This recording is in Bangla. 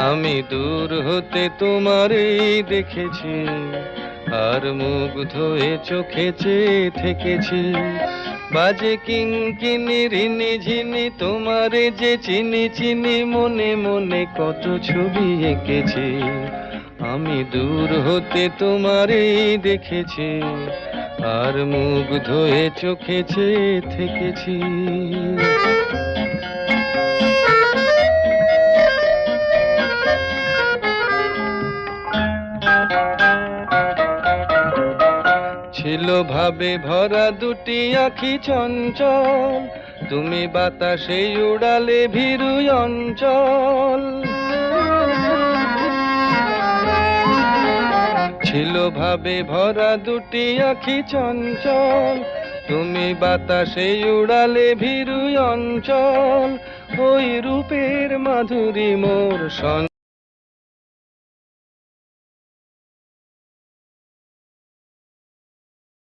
আমি দূর হতে তোমারই দেখেছি, আর মুগ্ধ হয়ে চোখে চেয়ে থেকেছি। বাজে কিঙ্কিনি রিনি ঝিনি তোমারে যে চিনি চিনি, মনে মনে কত ছবি এঁকেছি। আমি দূর হতে তোমারই দেখেছি, আর মুগ্ধ হয়ে চোখে চেয়ে থেকেছি। ছিল ভাবে ভরা দুটি আঁখি চঞ্চল, তুমি বাতাসে উড়ালে ভীরু অঞ্চল। ছিল ভাবে ভরা দুটি আঁখি চঞ্চল, তুমি বাতাসে উড়ালে ভীরু অঞ্চল। ওই রূপের মাধুরী মোর